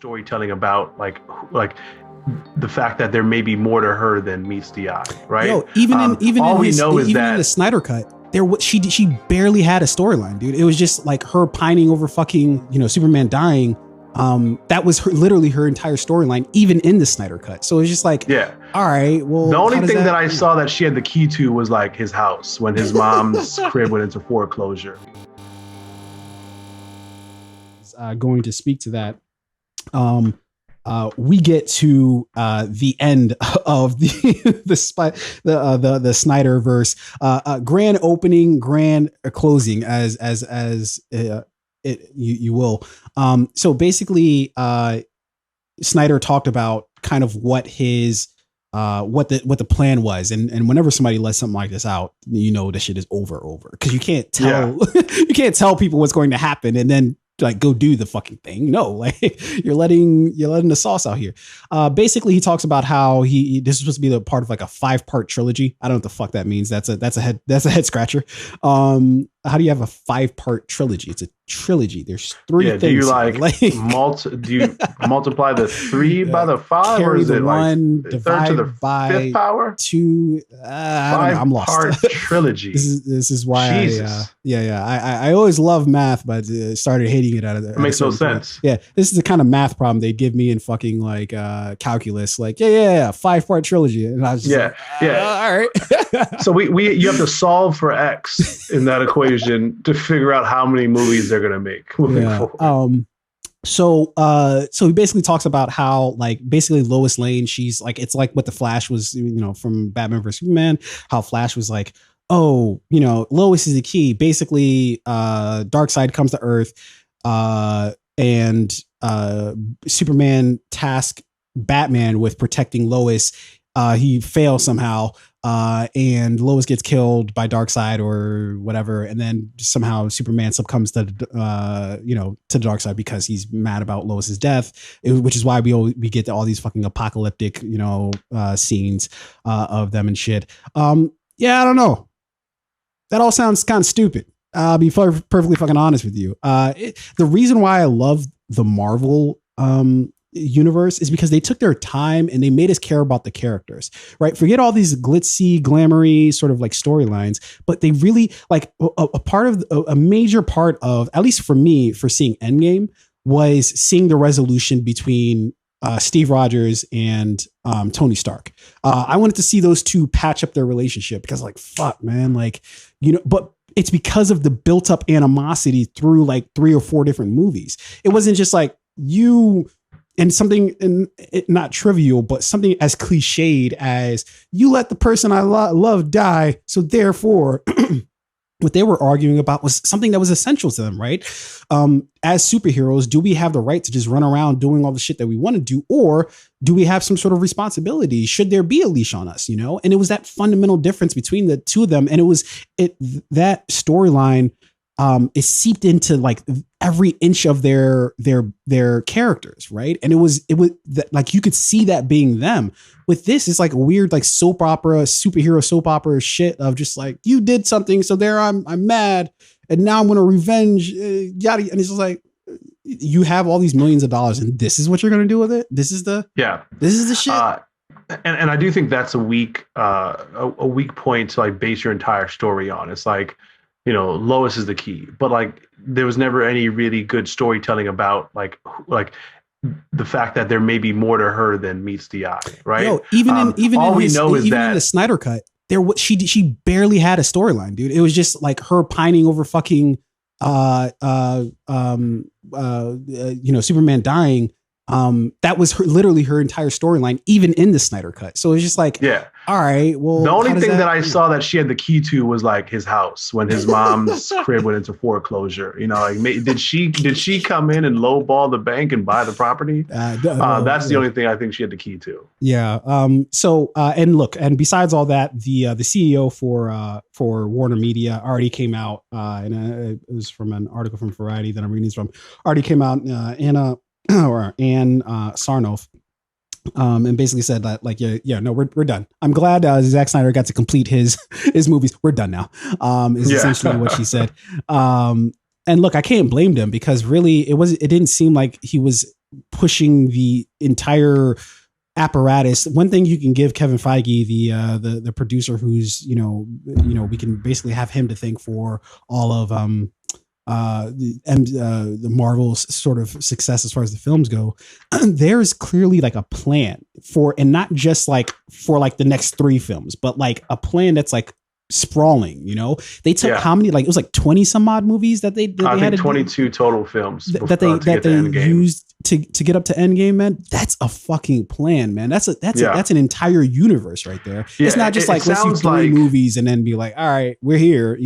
storytelling about like the fact that there may be more to her than meets the eye, right? Yo, even in the Snyder cut, she barely had a storyline, dude. It was just like her pining over fucking, Superman dying. That was literally her entire storyline, even in the Snyder cut. So it was just like, yeah, all right. Well, the only thing that I saw that she had the key to was like his house when his mom's crib went into foreclosure. Going to speak to that. We get to the end of the Snyderverse, grand opening, grand closing, as you will. So basically, Snyder talked about kind of what his what the plan was, and whenever somebody lets something like this out, this shit is over because you can't tell you can't tell people what's going to happen and then like go do the fucking thing. No, like you're letting the sauce out here. Basically, he talks about how this is supposed to be the part of like a 5-part trilogy. I don't know what the fuck that means. That's a head scratcher. How do you have a 5-part trilogy? It's a trilogy. There's 3 things. Do you do you multiply the 3 by the 5, or is it 1 like third to the by 5th power? 2. I don't know. I'm lost. 5-part trilogy. This is why. Jesus. I always love math, but started hating it out of there. It makes no sense. Yeah, this is the kind of math problem they give me in fucking like calculus. Like 5-part trilogy, and I was just all right. So you have to solve for X in that equation to figure out how many movies they're gonna make moving forward. So he basically talks about how like basically Lois Lane, she's like, it's like what the Flash was, from Batman vs Superman, how Flash was like, oh, Lois is the key. Basically, Darkseid comes to Earth, and Superman tasked Batman with protecting Lois. He fails somehow, and Lois gets killed by Darkseid or whatever, and then somehow Superman succumbs to Darkseid because he's mad about Lois's death, which is why we get to all these fucking apocalyptic scenes of them and shit. I don't know. That all sounds kind of stupid. I'll be perfectly fucking honest with you. The reason why I love the Marvel universe is because they took their time and they made us care about the characters, right? Forget all these glitzy, glamoury sort of like storylines, but they really like a major part of, at least for me, for seeing Endgame was seeing the resolution between Steve Rogers and Tony Stark. I wanted to see those two patch up their relationship because like, fuck, man, like, but it's because of the built up animosity through like 3 or 4 different movies. It wasn't just like and something not trivial, but something as cliched as you let the person I love die. So therefore, what they were arguing about was something that was essential to them, right? As superheroes, do we have the right to just run around doing all the shit that we want to do? Or do we have some sort of responsibility? Should there be a leash on us, And it was that fundamental difference between the two of them. And that storyline is seeped into like every inch of their characters, right? And it was like you could see that being them. With this, it's like a weird like soap opera, superhero soap opera shit of just like you did something, so there I'm mad, and now I'm gonna revenge, yada. And it's just like you have all these millions of dollars, and this is what you're gonna do with it. This is the shit. And I do think that's a weak point to like base your entire story on. It's like, Lois is the key, but like there was never any really good storytelling about like the fact that there may be more to her than meets the eye, right? Yo, even in the Snyder cut, she barely had a storyline, dude. It was just like her pining over fucking Superman dying. That was literally her entire storyline, even in the Snyder cut. So it's just like, all right, well, the only thing that I saw that she had the key to was like his house when his mom's crib went into foreclosure. Did she come in and lowball the bank and buy the property? That's the only thing I think she had the key to. Yeah. And look, and besides all that, the CEO for WarnerMedia already came out, and it was from an article from Variety that I'm reading this from. Already came out, Anne Sarnoff, and basically said that like, we're done. I'm glad Zack Snyder got to complete his movies. We're done now. Is essentially what she said. And look, I can't blame them because really it didn't seem like he was pushing the entire apparatus. One thing you can give Kevin Feige, the producer, who's we can basically have him to thank for all of the Marvel's sort of success as far as the films go. There's clearly like a plan for, and not just like for like the next 3 films, but like a plan that's like sprawling. They took how many, like it was like 20 some odd movies that they I had think 22 total films that they used to get up to Endgame, man. That's a fucking plan, man. That's an entire universe right there. It's not just like let's do 3 movies and then be like, all right, we're here,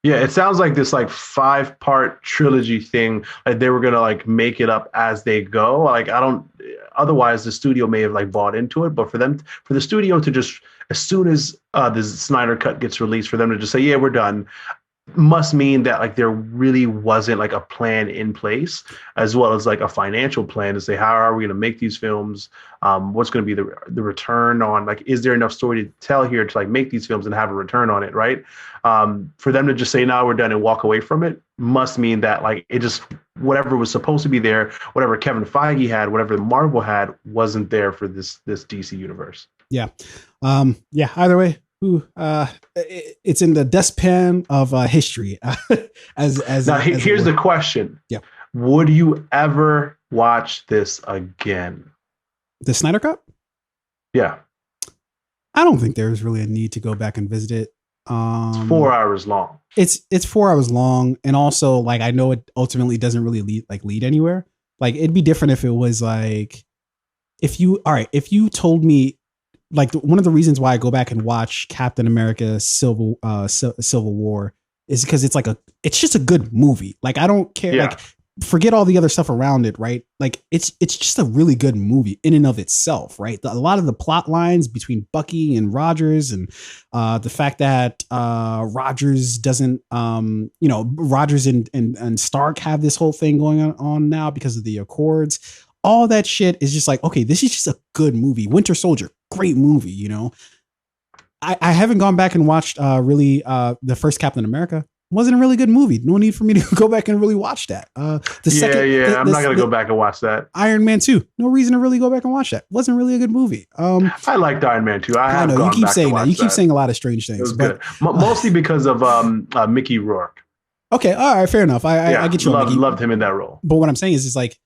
Yeah, it sounds like this like 5-part trilogy thing. Like they were gonna like make it up as they go. Like otherwise the studio may have like bought into it. But for the studio to just, as soon as the Snyder cut gets released, for them to just say, yeah, we're done, must mean that like there really wasn't like a plan in place, as well as like a financial plan to say, how are we going to make these films? What's going to be the return on, like, is there enough story to tell here to like make these films and have a return on it, right? For them to just say, no, we're done and walk away from it must mean that like it just, whatever was supposed to be there, whatever Kevin Feige had, whatever Marvel had, wasn't there for this DC universe. Yeah. Either way, it's in the dustpan of history. Here's the question. Yeah. Would you ever watch this again? The Snyder Cut? Yeah. I don't think there's really a need to go back and visit it. It's 4 hours long. It's 4 hours long, and also like I know it ultimately doesn't really lead anywhere. Like it'd be different if it was like if you told me. Like one of the reasons why I go back and watch Captain America Civil War is because it's just a good movie. Like I don't care. Yeah. Like forget all the other stuff around it, right? Like it's just a really good movie in and of itself, right? A lot of the plot lines between Bucky and Rogers, and the fact that Rogers doesn't, Rogers and Stark have this whole thing going on now because of the Accords. All that shit is just like, okay, this is just a good movie. Winter Soldier, great movie, I haven't gone back and watched the first Captain America. Wasn't a really good movie. No need for me to go back and really watch that. I'm not going to go back and watch that. Iron Man 2. No reason to really go back and watch that. Wasn't really a good movie. I liked Iron Man 2. I know you keep saying that. You keep saying a lot of strange things. But mostly because of Mickey Rourke. Okay, all right, fair enough. I get you. Loved him in that role. But what I'm saying is like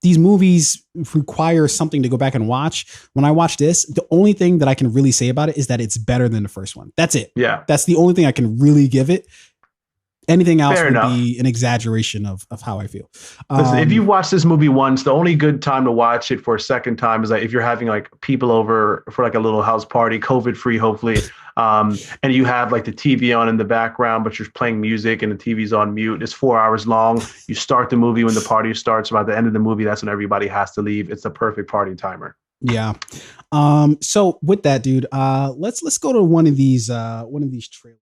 these movies require something to go back and watch. When I watch this, the only thing that I can really say about it is that it's better than the first one. That's it. Yeah. That's the only thing I can really give it. Anything else would be an exaggeration of how I feel. Listen, if you watch this movie once, the only good time to watch it for a second time is like if you're having like people over for like a little house party, COVID free, hopefully. And you have like the TV on in the background, but you're playing music and the TV's on mute. It's 4 hours long. You start the movie when the party starts. By the end of the movie, that's when everybody has to leave. It's the perfect party timer. Yeah. So with that, dude, let's go to one of these trailers.